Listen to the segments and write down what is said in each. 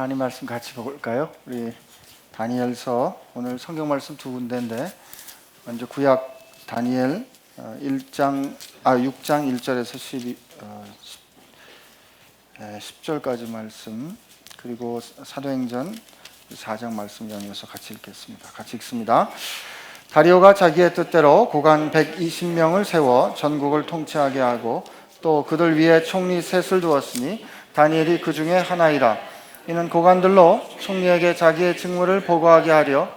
하나님 말씀 같이 볼까요? 우리 다니엘서 오늘 성경 말씀 두 군데인데 먼저 구약 다니엘 6장 1절에서 10절까지 말씀, 그리고 사도행전 4장 말씀 연이어서 같이 읽겠습니다. 같이 읽습니다. 다리오가 자기의 뜻대로 고관 120명을 세워 전국을 통치하게 하고 또 그들 위에 총리 셋을 두었으니 다니엘이 그 중에 하나이라. 이는 고관들로 총리에게 자기의 직무를 보고하게 하려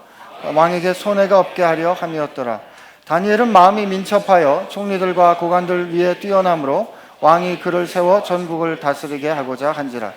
왕에게 손해가 없게 하려 함이었더라. 다니엘은 마음이 민첩하여 총리들과 고관들 위에 뛰어남으로 왕이 그를 세워 전국을 다스리게 하고자 한지라.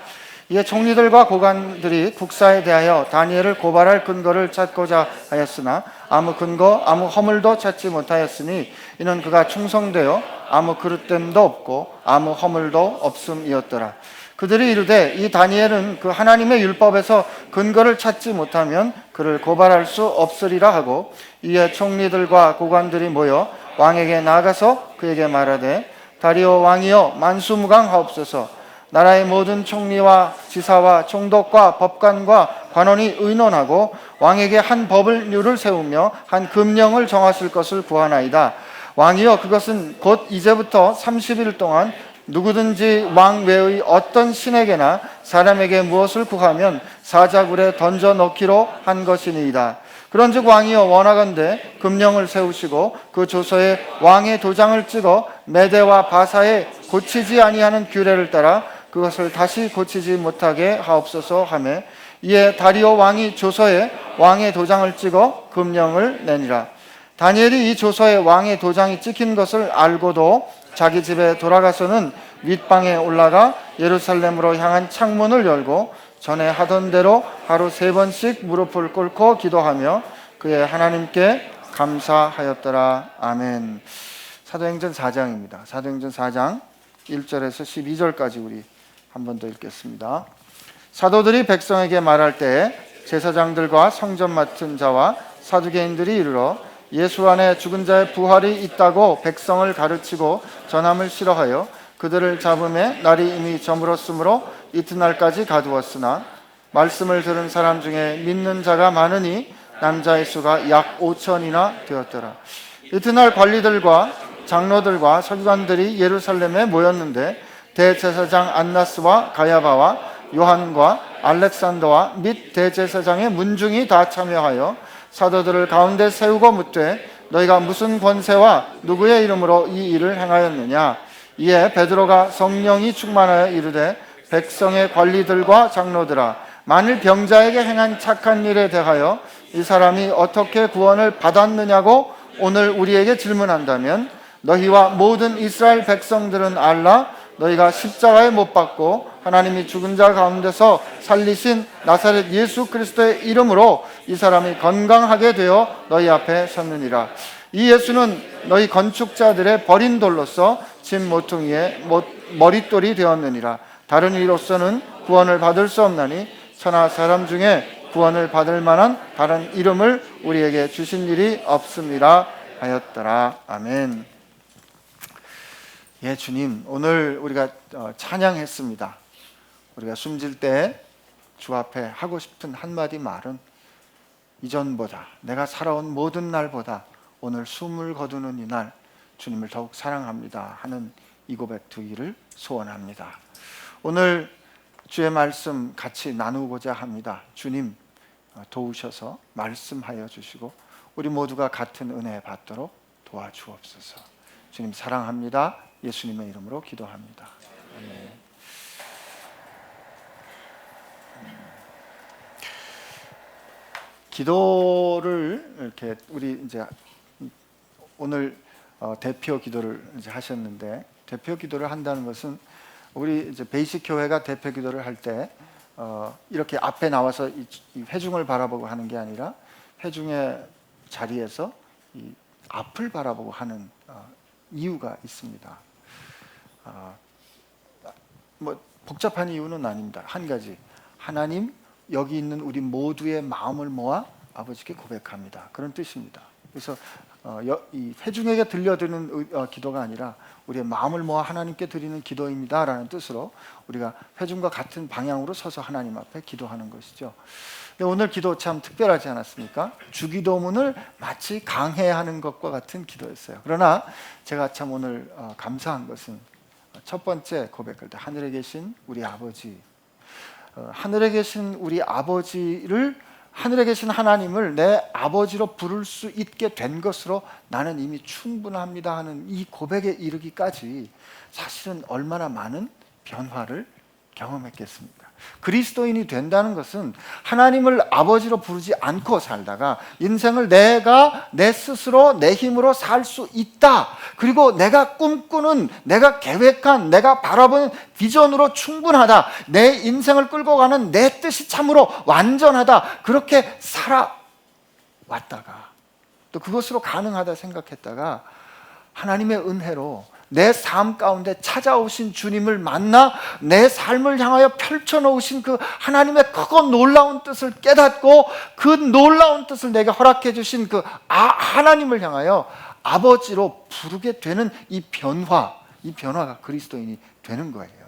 이에 총리들과 고관들이 국사에 대하여 다니엘을 고발할 근거를 찾고자 하였으나 아무 근거 아무 허물도 찾지 못하였으니 이는 그가 충성되어 아무 그릇됨도 없고 아무 허물도 없음이었더라. 그들이 이르되 이 다니엘은 그 하나님의 율법에서 근거를 찾지 못하면 그를 고발할 수 없으리라 하고, 이에 총리들과 고관들이 모여 왕에게 나아가서 그에게 말하되 다리오 왕이여 만수무강하옵소서. 나라의 모든 총리와 지사와 총독과 법관과 관원이 의논하고 왕에게 한 법률을 세우며 한 금령을 정하실 것을 구하나이다. 왕이여 그것은 곧 이제부터 30일 동안 누구든지 왕 외의 어떤 신에게나 사람에게 무엇을 구하면 사자굴에 던져 넣기로 한 것이니이다. 그런즉 왕이여 원하건대 금령을 세우시고 그 조서에 왕의 도장을 찍어 메대와 바사에 고치지 아니하는 규례를 따라 그것을 다시 고치지 못하게 하옵소서 하매, 이에 다리오 왕이 조서에 왕의 도장을 찍어 금령을 내니라. 다니엘이 이 조서에 왕의 도장이 찍힌 것을 알고도 자기 집에 돌아가서는 윗방에 올라가 예루살렘으로 향한 창문을 열고 전에 하던 대로 하루 3번씩 무릎을 꿇고 기도하며 그의 하나님께 감사하였더라. 아멘. 사도행전 4장입니다. 사도행전 4장 1절에서 12절까지 우리 한 번 더 읽겠습니다. 사도들이 백성에게 말할 때 제사장들과 성전 맡은 자와 사두개인들이 이르러 예수 안에 죽은 자의 부활이 있다고 백성을 가르치고 전함을 싫어하여 그들을 잡음에 날이 이미 저물었으므로 이튿날까지 가두었으나 말씀을 들은 사람 중에 믿는 자가 많으니 남자의 수가 약 5천이나 되었더라. 이튿날 관리들과 장로들과 서기관들이 예루살렘에 모였는데 대제사장 안나스와 가야바와 요한과 알렉산더와 및 대제사장의 문중이 다 참여하여 사도들을 가운데 세우고 묻되 너희가 무슨 권세와 누구의 이름으로 이 일을 행하였느냐. 이에 베드로가 성령이 충만하여 이르되 백성의 관리들과 장로들아, 만일 병자에게 행한 착한 일에 대하여 이 사람이 어떻게 구원을 받았느냐고 오늘 우리에게 질문한다면 너희와 모든 이스라엘 백성들은 알라. 너희가 십자가에 못 박고 하나님이 죽은 자 가운데서 살리신 나사렛 예수 그리스도의 이름으로 이 사람이 건강하게 되어 너희 앞에 섰느니라. 이 예수는 너희 건축자들의 버린 돌로서 집 모퉁이의 머릿돌이 되었느니라. 다른 이로서는 구원을 받을 수 없나니 천하 사람 중에 구원을 받을 만한 다른 이름을 우리에게 주신 일이 없습니다 하였더라. 아멘. 예, 주님, 오늘 우리가 찬양했습니다. 우리가 숨질 때 주 앞에 하고 싶은 한마디 말은 이전보다, 내가 살아온 모든 날보다 오늘 숨을 거두는 이 날 주님을 더욱 사랑합니다 하는 이 고백 두기를 소원합니다. 오늘 주의 말씀 같이 나누고자 합니다. 주님 도우셔서 말씀하여 주시고 우리 모두가 같은 은혜 받도록 도와주옵소서. 주님 사랑합니다. 예수님의 이름으로 기도합니다. 아멘. 기도를 이렇게 우리 이제 오늘 대표 기도를 이제 하셨는데, 대표 기도를 한다는 것은 우리 이제 베이식 교회가 대표 기도를 할 때 이렇게 앞에 나와서 이 회중을 바라보고 하는 게 아니라 회중의 자리에서 이 앞을 바라보고 하는 이유가 있습니다. 뭐 복잡한 이유는 아닙니다. 한 가지, 하나님 여기 있는 우리 모두의 마음을 모아 아버지께 고백합니다. 그런 뜻입니다. 그래서 이 회중에게 들려드리는 기도가 아니라 우리의 마음을 모아 하나님께 드리는 기도입니다라는 뜻으로 우리가 회중과 같은 방향으로 서서 하나님 앞에 기도하는 것이죠. 근데 오늘 기도 참 특별하지 않았습니까? 주기도문을 마치 강해하는 것과 같은 기도였어요. 그러나 제가 참 오늘 감사한 것은 첫 번째 고백할 때 하늘에 계신 우리 아버지, 하늘에 계신 우리 아버지를, 하늘에 계신 하나님을 내 아버지로 부를 수 있게 된 것으로 나는 이미 충분합니다 하는 이 고백에 이르기까지 사실은 얼마나 많은 변화를 경험했겠습니까? 그리스도인이 된다는 것은 하나님을 아버지로 부르지 않고 살다가 인생을 내가 내 스스로 내 힘으로 살 수 있다, 그리고 내가 꿈꾸는, 내가 계획한, 내가 바라보는 비전으로 충분하다, 내 인생을 끌고 가는 내 뜻이 참으로 완전하다, 그렇게 살아왔다가 또 그것으로 가능하다 생각했다가 하나님의 은혜로 내 삶 가운데 찾아오신 주님을 만나 내 삶을 향하여 펼쳐놓으신 그 하나님의 크고 놀라운 뜻을 깨닫고 그 놀라운 뜻을 내게 허락해 주신 그 하나님을 향하여 아버지로 부르게 되는 이 변화가 그리스도인이 되는 거예요.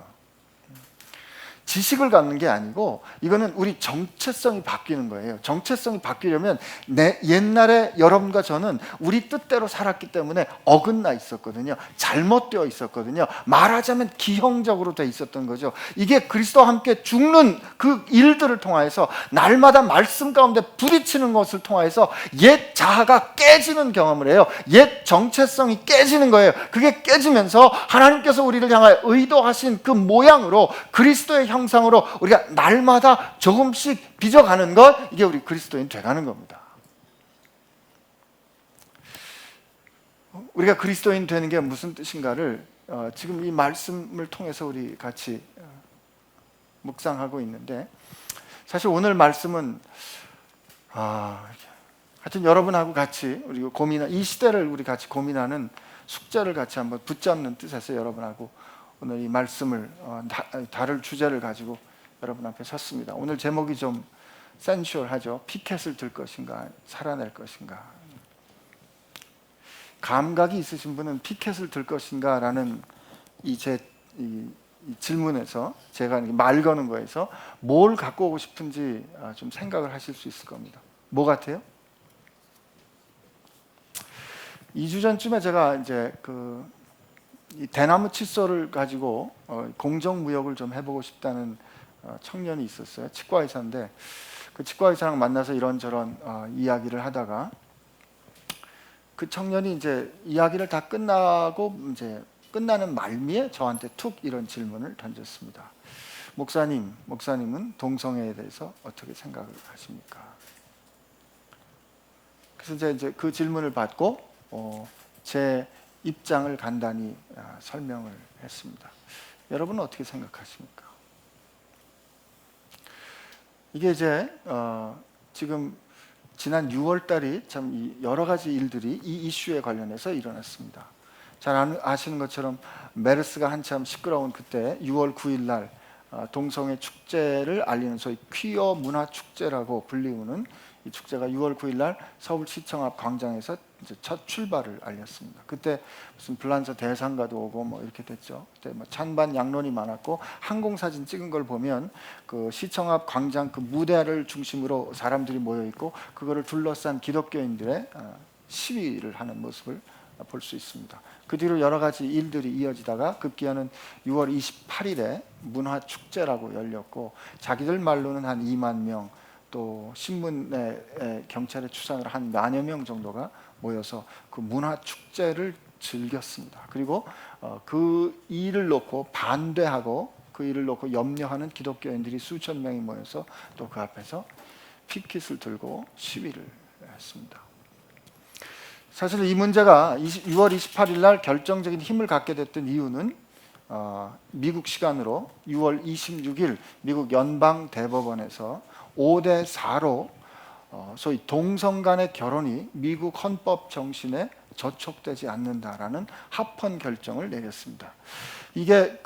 지식을 갖는 게 아니고 이거는 우리 정체성이 바뀌는 거예요. 정체성이 바뀌려면 옛날에 여러분과 저는 우리 뜻대로 살았기 때문에 어긋나 있었거든요. 잘못되어 있었거든요. 말하자면 기형적으로 돼 있었던 거죠. 이게 그리스도와 함께 죽는 그 일들을 통해서 날마다 말씀 가운데 부딪히는 것을 통해서 옛 자아가 깨지는 경험을 해요. 옛 정체성이 깨지는 거예요. 그게 깨지면서 하나님께서 우리를 향하여 의도하신 그 모양으로 그리스도의 형상으로 우리가 날마다 조금씩 빚어가는 것, 이게 우리 그리스도인 돼가는 겁니다. 우리가 그리스도인 되는 게 무슨 뜻인가를 지금 이 말씀을 통해서 우리 같이 묵상하고 있는데, 사실 오늘 말씀은 하여튼 여러분하고 같이 우리 이 시대를 우리 같이 고민하는 숙제를 같이 한번 붙잡는 뜻에서 여러분하고 오늘 이 말씀을 다룰 주제를 가지고 여러분 앞에 섰습니다. 오늘 제목이 좀 센슈얼하죠. 피켓을 들 것인가, 살아낼 것인가. 감각이 있으신 분은 피켓을 들 것인가 라는 이 질문에서 제가 말 거는 거에서 뭘 갖고 오고 싶은지 좀 생각을 하실 수 있을 겁니다. 뭐 같아요? 2주 전쯤에 제가 이제 이 대나무 칫솔을 가지고 공정무역을 좀 해보고 싶다는 청년이 있었어요. 치과 의사인데 그 치과 의사랑 만나서 이런저런 이야기를 하다가 그 청년이 이제 이야기를 다 끝나고 이제 끝나는 말미에 저한테 툭 이런 질문을 던졌습니다. 목사님은 동성애에 대해서 어떻게 생각을 하십니까? 그래서 이제 그 질문을 받고 제 입장을 간단히 설명을 했습니다. 여러분은 어떻게 생각하십니까? 이게 이제 지금 지난 6월 달이 참 여러 가지 일들이 이 이슈에 관련해서 일어났습니다. 잘 아시는 것처럼 메르스가 한참 시끄러운 그때 6월 9일 날 동성애 축제를 알리는 소위 퀴어 문화 축제라고 불리우는 이 축제가 6월 9일 날 서울시청 앞 광장에서 이제 첫 출발을 알렸습니다. 그때 무슨 불란서 대상가도 오고 뭐 이렇게 됐죠. 그때 뭐 찬반 양론이 많았고 항공사진 찍은 걸 보면 그 시청 앞 광장 그 무대를 중심으로 사람들이 모여 있고 그거를 둘러싼 기독교인들의 시위를 하는 모습을 볼 수 있습니다. 그 뒤로 여러 가지 일들이 이어지다가 급기야는 6월 28일에 문화축제라고 열렸고 자기들 말로는 한 2만 명, 또 신문에 경찰의 추산으로 한 만여 명 정도가 모여서 그 문화축제를 즐겼습니다. 그리고 그 일을 놓고 반대하고 그 일을 놓고 염려하는 기독교인들이 수천 명이 모여서 또 그 앞에서 피켓을 들고 시위를 했습니다. 사실 이 문제가 6월 28일 날 결정적인 힘을 갖게 됐던 이유는 미국 시간으로 6월 26일 미국 연방대법원에서 5대 4로 소위 동성 간의 결혼이 미국 헌법 정신에 저촉되지 않는다라는 합헌 결정을 내렸습니다. 이게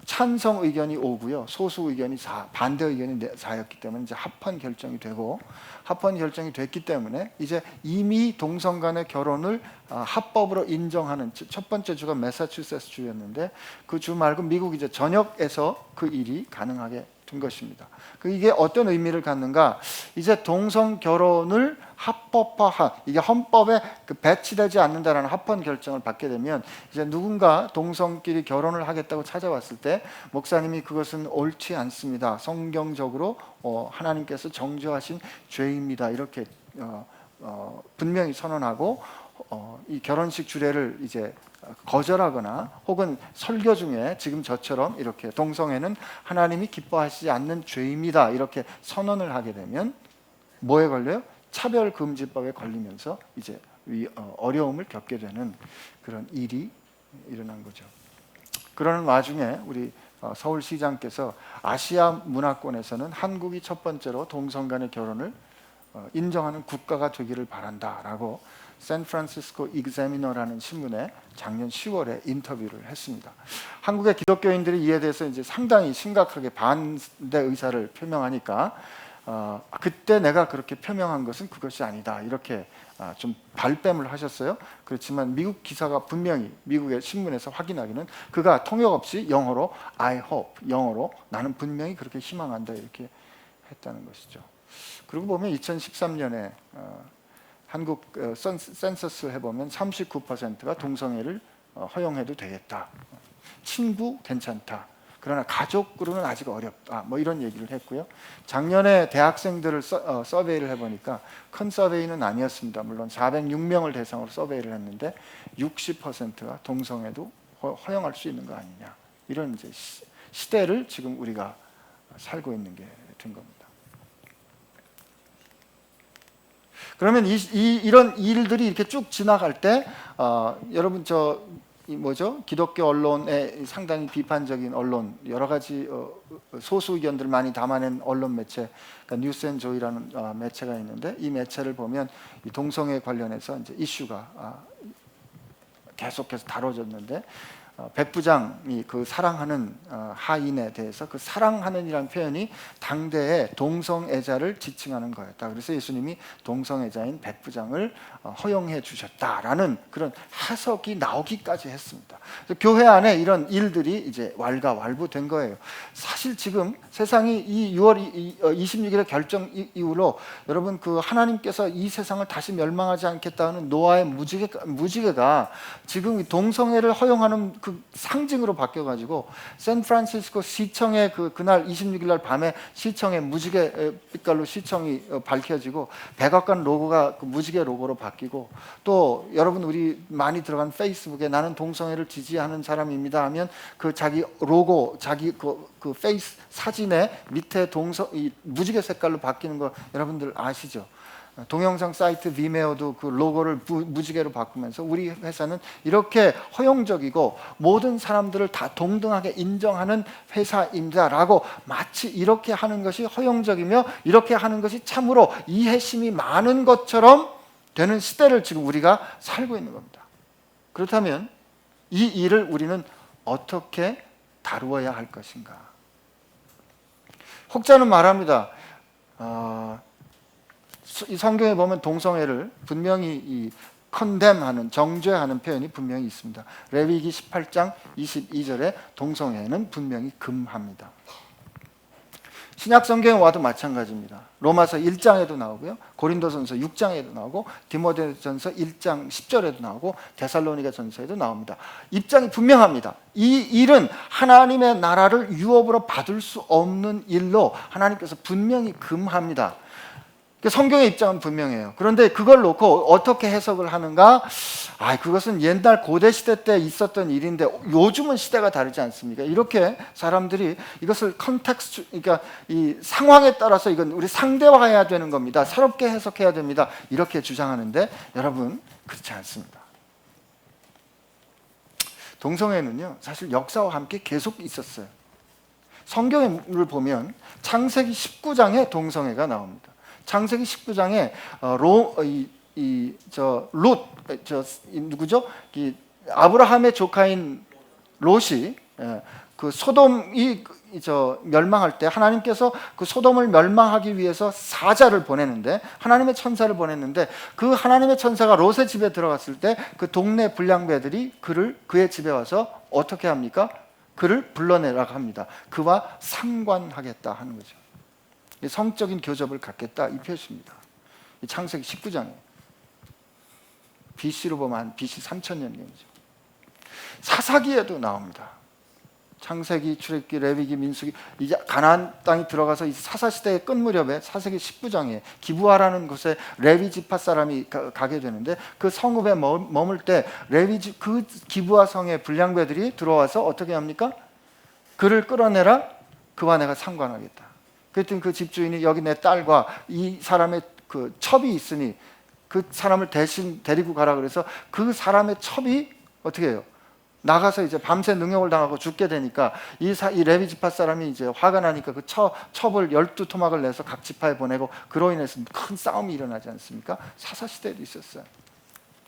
찬성 의견이 5고요. 소수 의견이 4, 반대 의견이 4였기 때문에 이제 합헌 결정이 되고, 합헌 결정이 됐기 때문에 이제 이미 동성 간의 결혼을 합법으로 인정하는 첫 번째 주가 매사추세츠 주였는데, 그 주 말고 미국 이제 전역에서 그 일이 가능하게 된 것입니다. 이게 어떤 의미를 갖는가? 이제 동성 결혼을 합법화한, 이게 헌법에 배치되지 않는다라는 합헌 결정을 받게 되면 이제 누군가 동성끼리 결혼을 하겠다고 찾아왔을 때 목사님이 그것은 옳지 않습니다, 성경적으로 하나님께서 정죄하신 죄입니다, 이렇게 분명히 선언하고 이 결혼식 주례를 이제 거절하거나, 혹은 설교 중에 지금 저처럼 이렇게 동성애는 하나님이 기뻐하시지 않는 죄입니다, 이렇게 선언을 하게 되면 뭐에 걸려요? 차별금지법에 걸리면서 이제 어려움을 겪게 되는 그런 일이 일어난 거죠. 그러는 와중에 우리 서울시장께서 아시아 문화권에서는 한국이 첫 번째로 동성 간의 결혼을 인정하는 국가가 되기를 바란다라고 샌프란시스코 익자미너라는 신문에 작년 10월에 인터뷰를 했습니다. 한국의 기독교인들이 이에 대해서 이제 상당히 심각하게 반대 의사를 표명하니까 그때 내가 그렇게 표명한 것은 그것이 아니다, 이렇게 좀 발뺌을 하셨어요. 그렇지만 미국 기사가 분명히 미국의 신문에서 확인하기는 그가 통역 없이 영어로 I hope, 영어로 나는 분명히 그렇게 희망한다, 이렇게 했다는 것이죠. 그리고 보면 2013년에 한국 센서스 해보면 39%가 동성애를 허용해도 되겠다, 친구 괜찮다, 그러나 가족으로는 아직 어렵다, 뭐 이런 얘기를 했고요. 작년에 대학생들을 서베이를 해보니까 큰 서베이는 아니었습니다. 물론 406명을 대상으로 서베이를 했는데 60%가 동성애도 허용할 수 있는 거 아니냐, 이런 이제 시대를 지금 우리가 살고 있는 게 된 겁니다. 그러면 이런 일들이 이렇게 쭉 지나갈 때 여러분 기독교 언론에 상당히 비판적인 언론, 여러 가지 소수 의견들 많이 담아낸 언론 매체, 그러니까 뉴스앤조이라는 매체가 있는데, 이 매체를 보면 이 동성애 관련해서 이제 이슈가 계속해서 다뤄졌는데, 백부장이 그 사랑하는 하인에 대해서 그 사랑하는이라는 표현이 당대의 동성애자를 지칭하는 거였다. 그래서 예수님이 동성애자인 백부장을 허용해 주셨다라는 그런 해석이 나오기까지 했습니다. 그래서 교회 안에 이런 일들이 이제 왈가왈부된 거예요. 사실 지금 세상이 이 6월 26일의 결정 이후로 여러분 그 하나님께서 이 세상을 다시 멸망하지 않겠다는 노아의 무지개가 지금 동성애를 허용하는 그 상징으로 바뀌어가지고 샌프란시스코 시청의 그날 26일 날 밤에 시청의 무지개 빛깔로 시청이 밝혀지고 백악관 로고가 그 무지개 로고로 바뀌고, 또 여러분 우리 많이 들어간 페이스북에 나는 동성애를 지지하는 사람입니다 하면 그 자기 로고, 자기 그 페이스 사진에 밑에 이 무지개 색깔로 바뀌는 거 여러분들 아시죠? 동영상 사이트 비메오도 그 로고를 무지개로 바꾸면서 우리 회사는 이렇게 허용적이고 모든 사람들을 다 동등하게 인정하는 회사입니다라고 마치 이렇게 하는 것이 허용적이며 이렇게 하는 것이 참으로 이해심이 많은 것처럼 되는 시대를 지금 우리가 살고 있는 겁니다. 그렇다면 이 일을 우리는 어떻게 다루어야 할 것인가? 혹자는 말합니다. 이 성경에 보면 동성애를 분명히 condemn하는, 정죄하는 표현이 분명히 있습니다. 레위기 18장 22절에 동성애는 분명히 금합니다. 신약 성경에 와도 마찬가지입니다. 로마서 1장에도 나오고요, 고린도전서 6장에도 나오고, 디모데전서 1장 10절에도 나오고, 데살로니가전서에도 나옵니다. 입장이 분명합니다. 이 일은 하나님의 나라를 유업으로 받을 수 없는 일로 하나님께서 분명히 금합니다. 성경의 입장은 분명해요. 그런데 그걸 놓고 어떻게 해석을 하는가? 그것은 옛날 고대 시대 때 있었던 일인데 요즘은 시대가 다르지 않습니까? 이렇게 사람들이 이것을 컨텍스트, 그러니까 이 상황에 따라서 이건 우리 상대화해야 되는 겁니다, 새롭게 해석해야 됩니다, 이렇게 주장하는데 여러분 그렇지 않습니다. 동성애는요 사실 역사와 함께 계속 있었어요. 성경을 보면 창세기 19장에 동성애가 나옵니다. 창세기 19장에 누구죠? 아브라함의 조카인 롯이 그 소돔이 멸망할 때 하나님께서 그 소돔을 멸망하기 위해서 사자를 보내는데, 하나님의 천사를 보냈는데, 그 하나님의 천사가 롯의 집에 들어갔을 때 그 동네 불량배들이 그의 집에 와서 어떻게 합니까? 그를 불러내라고 합니다. 그와 상관하겠다 하는 거죠. 성적인 교접을 갖겠다, 이 표시입니다. 창세기 19장에 BC로 보면 한 BC 3000년경이죠. 사사기에도 나옵니다. 창세기, 출애굽기, 레위기, 민수기, 이제 가나안 땅이 들어가서 이 사사 시대의 끝 무렵에 사사기 19장에 기브아라는 곳에 레위 지파 사람이 가게 되는데, 그 성읍에 머물 때 그 기브아 성의 불량배들이 들어와서 어떻게 합니까? 그를 끌어내라, 그와 내가 상관하겠다. 그랬더니 그 집주인이 여기 내 딸과 이 사람의 그 첩이 있으니 그 사람을 대신 데리고 가라 그래서, 그 사람의 첩이 어떻게 해요? 나가서 이제 밤새 능욕을 당하고 죽게 되니까 이 레위 지파 사람이 이제 화가 나니까 그 첩을 12토막을 내서 각 지파에 보내고, 그로 인해서 큰 싸움이 일어나지 않습니까? 사사 시대에도 있었어요.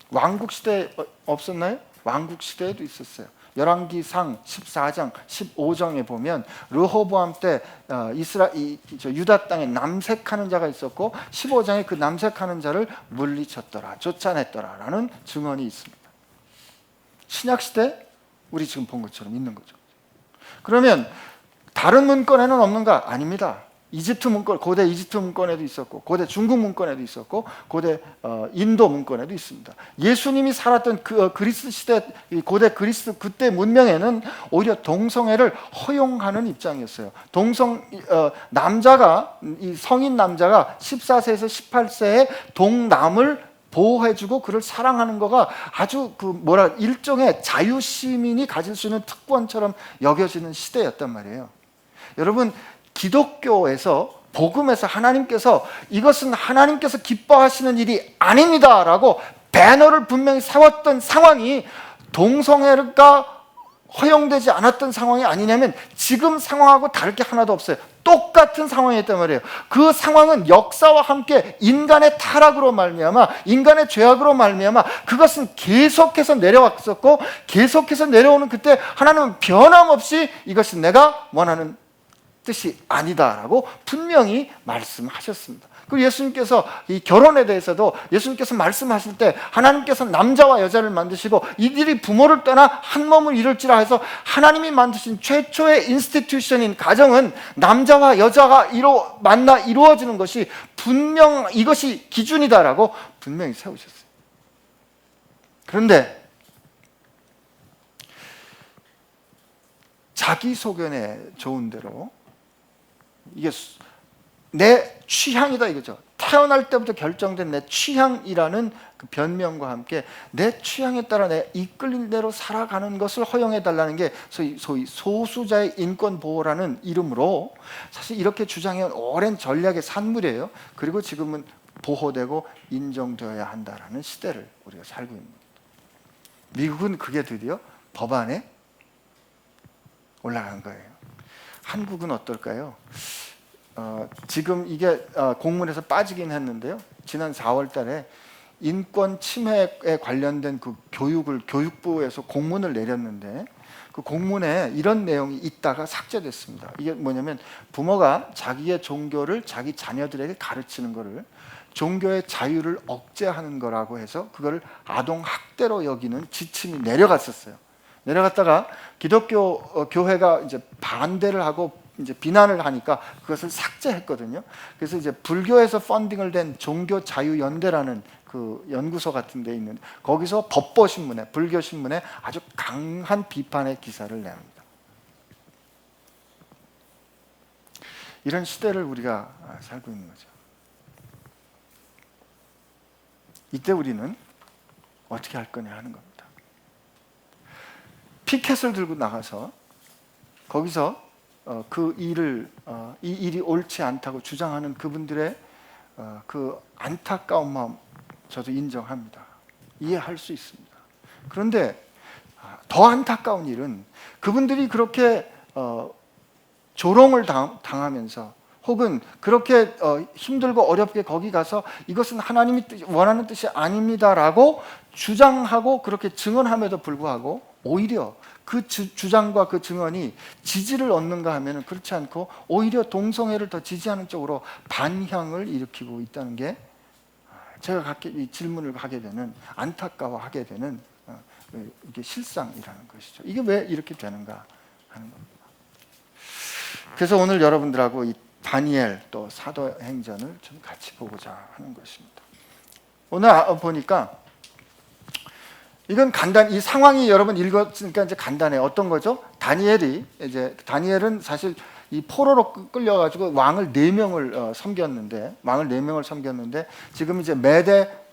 왕국 시대에 없었나요? 왕국 시대에도 있었어요. 열왕기상 14장 15장에 보면 르호보암 때 유다 땅에 남색하는 자가 있었고, 15장에 그 남색하는 자를 물리쳤더라, 쫓아냈더라라는 증언이 있습니다. 신약시대 우리 지금 본 것처럼 있는 거죠. 그러면 다른 문건에는 없는가? 아닙니다. 이집트 문건, 고대 이집트 문건에도 있었고, 고대 중국 문건에도 있었고, 고대 인도 문건에도 있습니다. 예수님이 살았던 그 그리스 시대, 고대 그리스 그때 문명에는 오히려 동성애를 허용하는 입장이었어요. 남자가, 이 성인 남자가 14세에서 18세에 동남을 보호해주고 그를 사랑하는 거가 아주 일종의 자유시민이 가질 수 있는 특권처럼 여겨지는 시대였단 말이에요. 여러분, 기독교에서, 복음에서 하나님께서 이것은 하나님께서 기뻐하시는 일이 아닙니다 라고 배너를 분명히 세웠던 상황이 동성애가 허용되지 않았던 상황이 아니냐면, 지금 상황하고 다를 게 하나도 없어요. 똑같은 상황이었단 말이에요. 그 상황은 역사와 함께 인간의 타락으로 말미암아, 인간의 죄악으로 말미암아 그것은 계속해서 내려왔었고, 계속해서 내려오는 그때 하나님은 변함없이 이것이 내가 원하는 뜻이 아니다라고 분명히 말씀하셨습니다. 그리고 예수님께서 이 결혼에 대해서도 예수님께서 말씀하실 때, 하나님께서 남자와 여자를 만드시고 이들이 부모를 떠나 한 몸을 이룰지라 해서, 하나님이 만드신 최초의 인스티튜션인 가정은 남자와 여자가 만나 이루어지는 것이 이것이 기준이다라고 분명히 세우셨어요. 그런데 자기 소견에 좋은 대로, 이게 내 취향이다 이거죠. 태어날 때부터 결정된 내 취향이라는 그 변명과 함께 내 취향에 따라 내 이끌린 대로 살아가는 것을 허용해달라는 게 소위 소수자의 인권 보호라는 이름으로 사실 이렇게 주장해온 오랜 전략의 산물이에요. 그리고 지금은 보호되고 인정되어야 한다라는 시대를 우리가 살고 있는 겁니다. 미국은 그게 드디어 법안에 올라간 거예요. 한국은 어떨까요? 지금 이게 공문에서 빠지긴 했는데요. 지난 4월 달에 인권 침해에 관련된 그 교육부에서 공문을 내렸는데, 그 공문에 이런 내용이 있다가 삭제됐습니다. 이게 뭐냐면, 부모가 자기의 종교를 자기 자녀들에게 가르치는 거를 종교의 자유를 억제하는 거라고 해서 그거를 아동 학대로 여기는 지침이 내려갔었어요. 내려갔다가 기독교 교회가 이제 반대를 하고 이제 비난을 하니까 그것을 삭제했거든요. 그래서 이제 불교에서 펀딩을 된 종교자유연대라는 그 연구소 같은 데 있는, 거기서 법보신문에, 불교신문에 아주 강한 비판의 기사를 냅니다. 이런 시대를 우리가 살고 있는 거죠. 이때 우리는 어떻게 할 거냐 하는 겁니다. 피켓을 들고 나가서 거기서 이 일이 옳지 않다고 주장하는 그분들의 그 안타까운 마음 저도 인정합니다. 이해할 수 있습니다. 그런데 더 안타까운 일은 그분들이 그렇게 조롱을 당하면서, 혹은 그렇게 힘들고 어렵게 거기 가서 이것은 하나님이 원하는 뜻이 아닙니다라고 주장하고 그렇게 증언함에도 불구하고 오히려 그 주장과 그 증언이 지지를 얻는가 하면은 그렇지 않고 오히려 동성애를 더 지지하는 쪽으로 반향을 일으키고 있다는 게 제가 이 질문을 하게 되는, 안타까워하게 되는 이게 실상이라는 것이죠. 이게 왜 이렇게 되는가 하는 겁니다. 그래서 오늘 여러분들하고 이 다니엘 또 사도행전을 좀 같이 보고자 하는 것입니다. 오늘 보니까 이건 간단, 이 상황이 여러분 읽었으니까 이제 간단해. 어떤 거죠? 다니엘은 사실 이 포로로 끌려가지고 왕을 4명을 섬겼는데 지금 이제 메데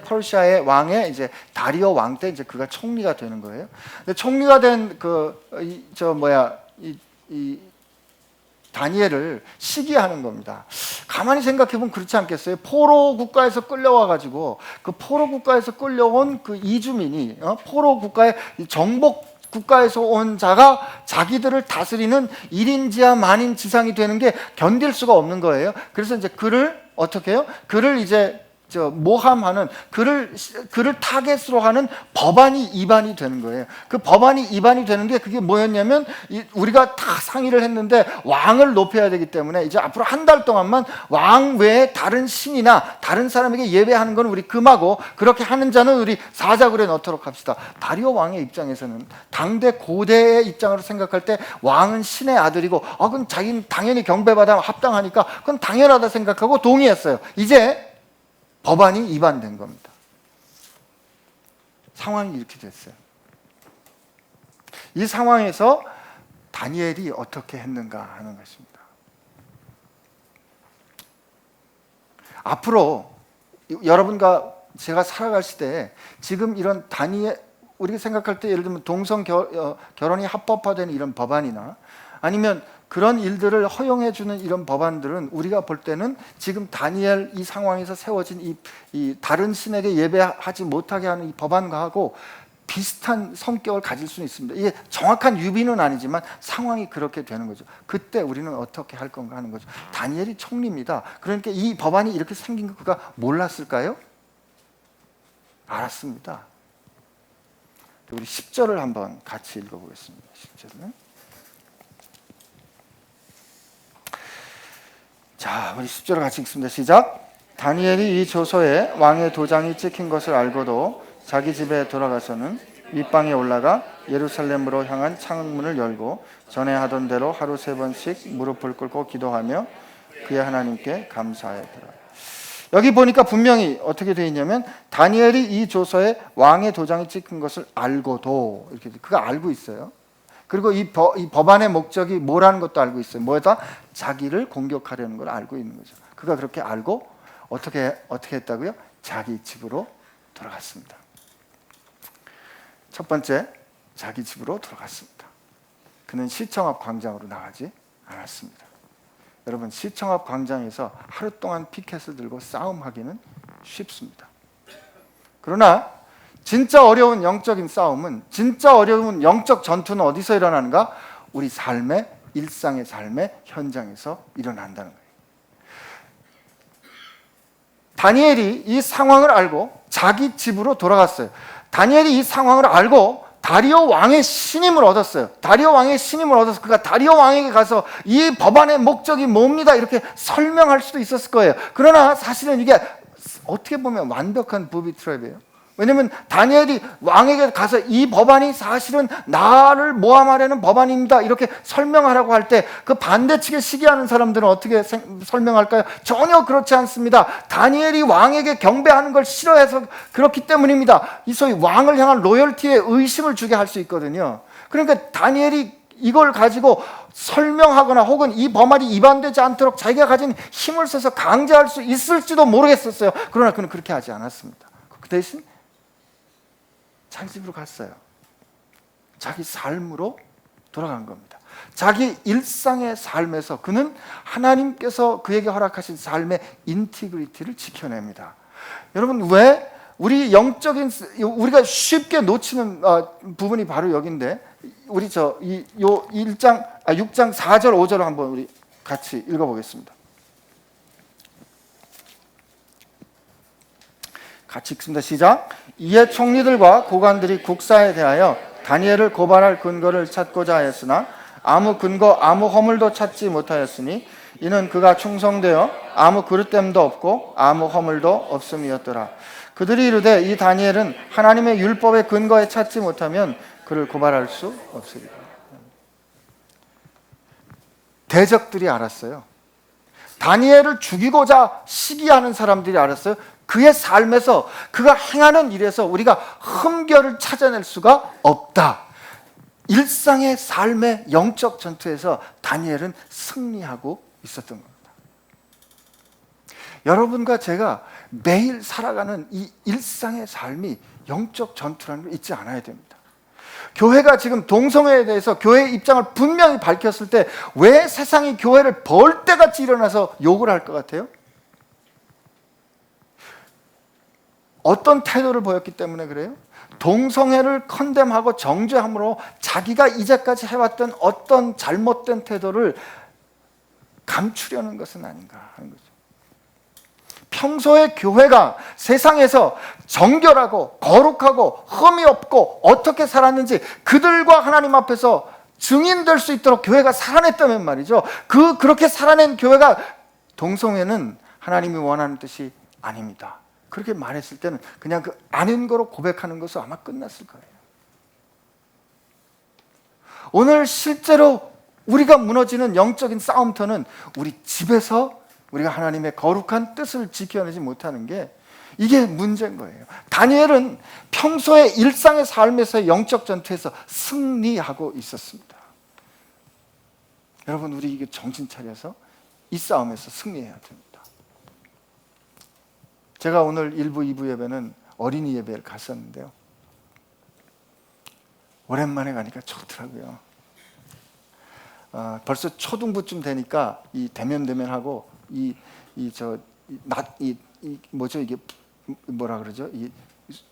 퍼시아의 왕의 이제 다리오 왕 때 이제 그가 총리가 되는 거예요. 근데 총리가 된 이 다니엘을 시기하는 겁니다. 가만히 생각해 보면 그렇지 않겠어요? 포로 국가에서 끌려와 가지고 그 포로 국가에서 끌려온 그 이주민이 포로 국가의 정복 국가에서 온 자가 자기들을 다스리는 1인지하 만인지상이 되는 게 견딜 수가 없는 거예요. 그래서 이제 그를 어떻게 해요? 그를 이제 모함하는, 그를 타겟으로 하는 법안이 입안이 되는 거예요. 그 법안이 입안이 되는 게 그게 뭐였냐면, 우리가 다 상의를 했는데 왕을 높여야 되기 때문에 이제 앞으로 한 달 동안만 왕 외에 다른 신이나 다른 사람에게 예배하는 건 우리 금하고, 그렇게 하는 자는 우리 사자굴에 넣도록 합시다. 다리오 왕의 입장에서는, 당대 고대의 입장으로 생각할 때 왕은 신의 아들이고 그건 자기는 당연히 경배받아 합당하니까 그건 당연하다 생각하고 동의했어요. 이제 법안이 위반된 겁니다. 상황이 이렇게 됐어요. 이 상황에서 다니엘이 어떻게 했는가 하는 것입니다. 앞으로 여러분과 제가 살아갈 시대에 지금 이런 우리가 생각할 때 예를 들면 동성 결혼이 합법화되는 이런 법안이나 아니면 그런 일들을 허용해주는 이런 법안들은 우리가 볼 때는 지금 다니엘 이 상황에서 세워진 이 다른 신에게 예배하지 못하게 하는 이 법안과하고 비슷한 성격을 가질 수는 있습니다. 이게 정확한 유비는 아니지만 상황이 그렇게 되는 거죠. 그때 우리는 어떻게 할 건가 하는 거죠. 다니엘이 총리입니다. 그러니까 이 법안이 이렇게 생긴 거 그가 몰랐을까요? 알았습니다. 우리 10절을 한번 같이 읽어보겠습니다. 10절은. 자, 우리 10절을 같이 읽습니다. 시작. 다니엘이 이 조서에 왕의 도장이 찍힌 것을 알고도 자기 집에 돌아가서는 윗방에 올라가 예루살렘으로 향한 창문을 열고 전에 하던 대로 하루 3번씩 무릎을 꿇고 기도하며 그의 하나님께 감사하더라. 여기 보니까 분명히 어떻게 되어 있냐면, 다니엘이 이 조서에 왕의 도장이 찍힌 것을 알고도, 이렇게 그가 알고 있어요. 그리고 이 법안의 목적이 뭐라는 것도 알고 있어요. 뭐다? 자기를 공격하려는 걸 알고 있는 거죠. 그가 그렇게 알고 어떻게 했다고요? 자기 집으로 돌아갔습니다. 첫 번째, 자기 집으로 돌아갔습니다. 그는 시청 앞 광장으로 나가지 않았습니다. 여러분, 시청 앞 광장에서 하루 동안 피켓을 들고 싸움하기는 쉽습니다. 그러나 진짜 어려운 영적인 싸움은, 진짜 어려운 영적 전투는 어디서 일어나는가? 우리 삶의, 일상의 삶의 현장에서 일어난다는 거예요. 다니엘이 이 상황을 알고 자기 집으로 돌아갔어요. 다니엘이 이 상황을 알고 다리오 왕의 신임을 얻었어요. 다리오 왕의 신임을 얻어서 그가 다리오 왕에게 가서 이 법안의 목적이 뭡니다, 이렇게 설명할 수도 있었을 거예요. 그러나 사실은 이게 어떻게 보면 완벽한 부비 트랩이에요. 왜냐하면 다니엘이 왕에게 가서 이 법안이 사실은 나를 모함하려는 법안입니다, 이렇게 설명하라고 할 때 그 반대측에 시기하는 사람들은 어떻게 설명할까요? 전혀 그렇지 않습니다. 다니엘이 왕에게 경배하는 걸 싫어해서 그렇기 때문입니다. 이 소위 왕을 향한 로열티에 의심을 주게 할 수 있거든요. 그러니까 다니엘이 이걸 가지고 설명하거나 혹은 이 법안이 위반되지 않도록 자기가 가진 힘을 써서 강제할 수 있을지도 모르겠었어요. 그러나 그는 그렇게 하지 않았습니다. 그 대신 자기 집으로 갔어요. 자기 삶으로 돌아간 겁니다. 자기 일상의 삶에서 그는 하나님께서 그에게 허락하신 삶의 인티그리티를 지켜냅니다. 여러분, 왜 우리 영적인, 우리가 쉽게 놓치는 부분이 바로 여기인데, 우리 6장 4절 5절을 한번 우리 같이 읽어보겠습니다. 같이 읽습니다. 시작. 이에 총리들과 고관들이 국사에 대하여 다니엘을 고발할 근거를 찾고자 하였으나 아무 근거 아무 허물도 찾지 못하였으니 이는 그가 충성되어 아무 그릇됨도 없고 아무 허물도 없음이었더라. 그들이 이르되 이 다니엘은 하나님의 율법의 근거에 찾지 못하면 그를 고발할 수 없으리라. 대적들이 알았어요. 다니엘을 죽이고자 시기하는 사람들이 알았어요. 그의 삶에서 그가 행하는 일에서 우리가 흠결을 찾아낼 수가 없다. 일상의 삶의 영적 전투에서 다니엘은 승리하고 있었던 겁니다. 여러분과 제가 매일 살아가는 이 일상의 삶이 영적 전투라는 걸 잊지 않아야 됩니다. 교회가 지금 동성애에 대해서 교회의 입장을 분명히 밝혔을 때 왜 세상이 교회를 벌떼같이 일어나서 욕을 할 것 같아요? 어떤 태도를 보였기 때문에 그래요? 동성애를 컨뎀하고 정죄함으로 자기가 이제까지 해왔던 어떤 잘못된 태도를 감추려는 것은 아닌가 하는 거죠. 평소에 교회가 세상에서 정결하고 거룩하고 흠이 없고 어떻게 살았는지 그들과 하나님 앞에서 증인될 수 있도록 교회가 살아냈다면 말이죠. 그렇게 살아낸 교회가 동성애는 하나님이 원하는 뜻이 아닙니다. 그렇게 말했을 때는 그냥 그 아닌 거로 고백하는 것으로 아마 끝났을 거예요. 오늘 실제로 우리가 무너지는 영적인 싸움터는 우리 집에서 우리가 하나님의 거룩한 뜻을 지켜내지 못하는 게 이게 문제인 거예요. 다니엘은 평소에 일상의 삶에서의 영적 전투에서 승리하고 있었습니다. 여러분, 우리 이게 정신 차려서 이 싸움에서 승리해야 됩니다. 제가 오늘 1부, 2부 예배는 어린이 예배를 갔었는데요. 오랜만에 가니까 좋더라고요. 벌써 초등부쯤 되니까 이 대면하고 뭐죠 이게 뭐라 그러죠? 이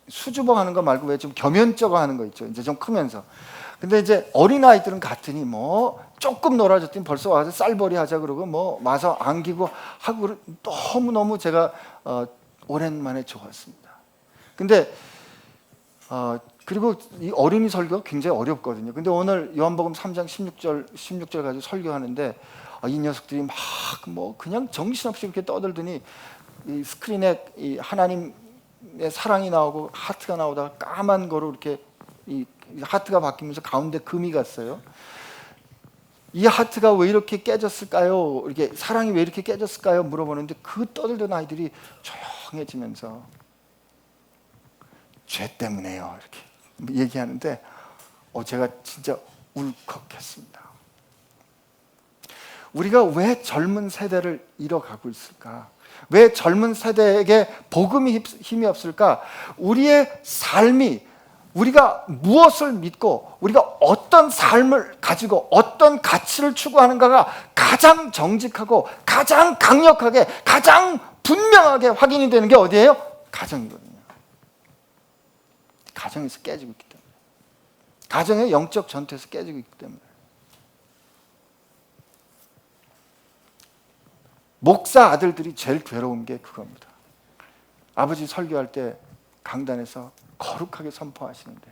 수줍어 하는 거 말고 왜 좀 겸연쩍어 하는 거 있죠. 이제 좀 크면서. 근데 이제 어린 아이들은 갔더니 뭐 조금 놀아줬더니 벌써 와서 쌀벌이 하자 그러고 뭐 와서 안기고 하고 너무 제가 오랜만에 좋았습니다. 근데 그리고 이 어린이 설교가 굉장히 어렵거든요. 근데 오늘 요한복음 3장 16절 가지고 설교하는데 이 녀석들이 막 뭐 그냥 정신없이 이렇게 떠들더니 이 스크린에 이 하나님의 사랑이 나오고 하트가 나오다가 까만 거로 이렇게 이 하트가 바뀌면서 가운데 금이 갔어요. 이 하트가 왜 이렇게 깨졌을까요? 이렇게 사랑이 왜 이렇게 깨졌을까요? 물어보는데 그 떠들던 아이들이 조용해지면서 죄 때문에요 이렇게 얘기하는데 제가 진짜 울컥했습니다. 우리가 왜 젊은 세대를 잃어가고 있을까? 왜 젊은 세대에게 복음이 힘이 없을까? 우리의 삶이 우리가 무엇을 믿고 우리가 어떤 삶을 가지고 어떤 가치를 추구하는가가 가장 정직하고 가장 강력하게 가장 분명하게 확인이 되는 게 어디예요? 가정이거든요. 가정에서 깨지고 있기 때문에, 가정의 영적 전투에서 깨지고 있기 때문에. 목사 아들들이 제일 괴로운 게 그겁니다. 아버지 설교할 때 강단에서 거룩하게 선포하시는데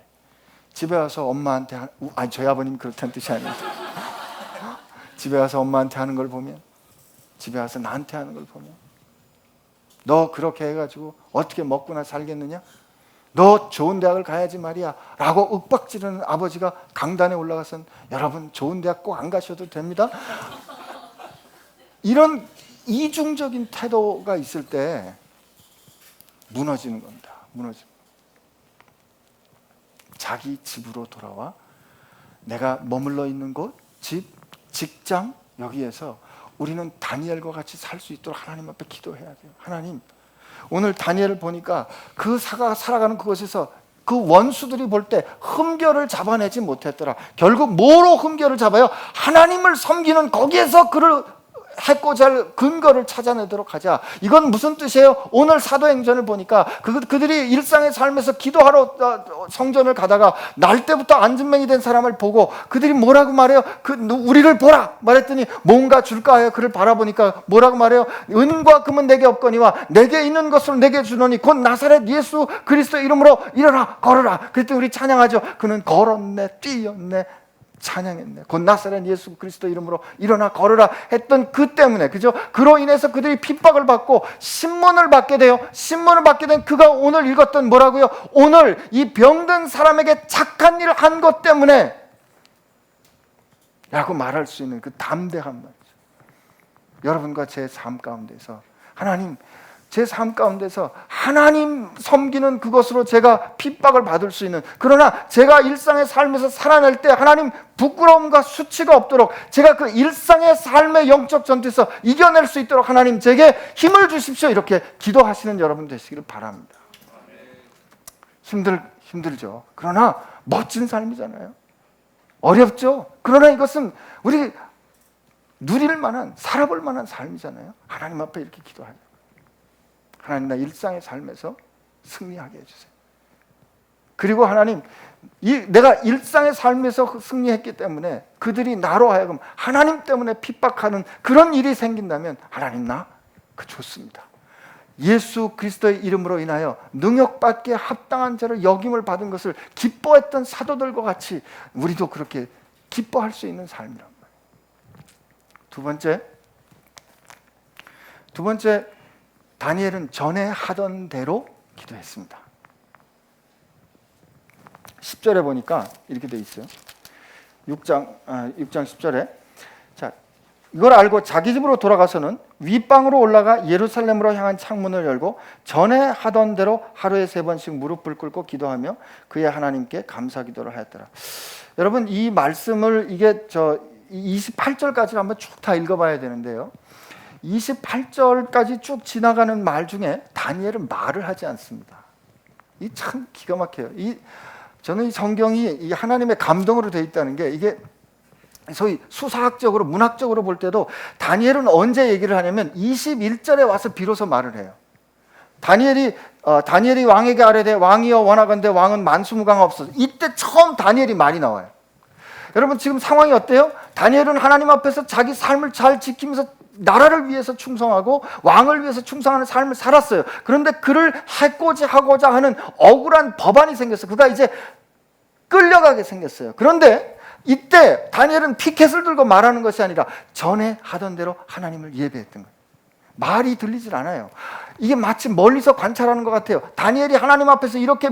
집에 와서 엄마한테 저희 아버님 그렇다는 뜻이 아닙니다. 집에 와서 엄마한테 하는 걸 보면, 집에 와서 나한테 하는 걸 보면, 너 그렇게 해가지고 어떻게 먹고나 살겠느냐? 너 좋은 대학을 가야지 말이야 라고 윽박지르는 아버지가 강단에 올라가서는 여러분 좋은 대학 꼭 안 가셔도 됩니다. 이런 이중적인 태도가 있을 때 무너지는 겁니다. 무너지는. 자기 집으로 돌아와 내가 머물러 있는 곳, 집, 직장 여기에서 우리는 다니엘과 같이 살 수 있도록 하나님 앞에 기도해야 돼요. 하나님, 오늘 다니엘을 보니까 그 살아가는 그곳에서 그 원수들이 볼 때 흠결을 잡아내지 못했더라. 결국 뭐로 흠결을 잡아요? 하나님을 섬기는 거기에서 그를 해고자 할 근거를 찾아내도록 하자. 이건 무슨 뜻이에요? 오늘 사도행전을 보니까 그들이 일상의 삶에서 기도하러 성전을 가다가 날 때부터 안진뱅이 된 사람을 보고 그들이 뭐라고 말해요? 우리를 보라 말했더니 뭔가 줄까 하여 그를 바라보니까 뭐라고 말해요? 은과 금은 내게 없거니와 내게 있는 것을 내게 주노니 곧 나사렛 예수 그리스도 이름으로 일어나 걸어라. 그랬더니 우리 찬양하죠. 그는 걸었네, 뛰었네, 찬양했네. 곧 나사렛 예수 그리스도 이름으로 일어나 걸으라 했던 그 때문에, 그죠? 그로 인해서 그들이 핍박을 받고 신문을 받게 돼요. 신문을 받게 된 그가 오늘 읽었던 뭐라고요? 오늘 이 병든 사람에게 착한 일을 한 것 때문에 라고 말할 수 있는 그 담대한 말이죠. 여러분과 제 삶 가운데서 하나님, 제 삶 가운데서 하나님 섬기는 그것으로 제가 핍박을 받을 수 있는, 그러나 제가 일상의 삶에서 살아낼 때 하나님 부끄러움과 수치가 없도록 제가 그 일상의 삶의 영적 전투에서 이겨낼 수 있도록 하나님 제게 힘을 주십시오. 이렇게 기도하시는 여러분 되시기를 바랍니다. 힘들죠. 그러나 멋진 삶이잖아요. 어렵죠. 그러나 이것은 우리 누릴 만한, 살아볼 만한 삶이잖아요. 하나님 앞에 이렇게 기도하죠. 하나님, 나 일상의 삶에서 승리하게 해주세요. 그리고 하나님, 내가 일상의 삶에서 승리했기 때문에 그들이 나로 하여금 하나님 때문에 핍박하는 그런 일이 생긴다면 하나님, 나 그 좋습니다. 예수 그리스도의 이름으로 인하여 능력받기에 합당한 자를 역임을 받은 것을 기뻐했던 사도들과 같이 우리도 그렇게 기뻐할 수 있는 삶이란 말이에요. 두 번째, 다니엘은 전에 하던 대로 기도했습니다. 10절에 보니까 이렇게 돼 있어요. 6장 10절에, 자, 이걸 알고 자기 집으로 돌아가서는 윗방으로 올라가 예루살렘으로 향한 창문을 열고 전에 하던 대로 하루에 3번씩 무릎을 꿇고 기도하며 그의 하나님께 감사 기도를 하였더라. 여러분, 이 말씀을 28절까지를 한번 쭉 다 읽어봐야 되는데요. 28절까지 쭉 지나가는 말 중에 다니엘은 말을 하지 않습니다. 이 참 기가 막혀요. 저는 이 성경이 이 하나님의 감동으로 되어 있다는 게, 이게 소위 수사학적으로 문학적으로 볼 때도 다니엘은 언제 얘기를 하냐면 21절에 와서 비로소 말을 해요. 다니엘이 왕에게 아뢰되 왕이여 원하건대 왕은 만수무강하옵소서. 이때 처음 다니엘이 말이 나와요. 여러분, 지금 상황이 어때요? 다니엘은 하나님 앞에서 자기 삶을 잘 지키면서 나라를 위해서 충성하고 왕을 위해서 충성하는 삶을 살았어요. 그런데 그를 해코지 하고자 하는 억울한 법안이 생겼어요. 그가 이제 끌려가게 생겼어요. 그런데 이때 다니엘은 피켓을 들고 말하는 것이 아니라 전에 하던 대로 하나님을 예배했던 거예요. 말이 들리질 않아요. 이게 마치 멀리서 관찰하는 것 같아요. 다니엘이 하나님 앞에서 이렇게,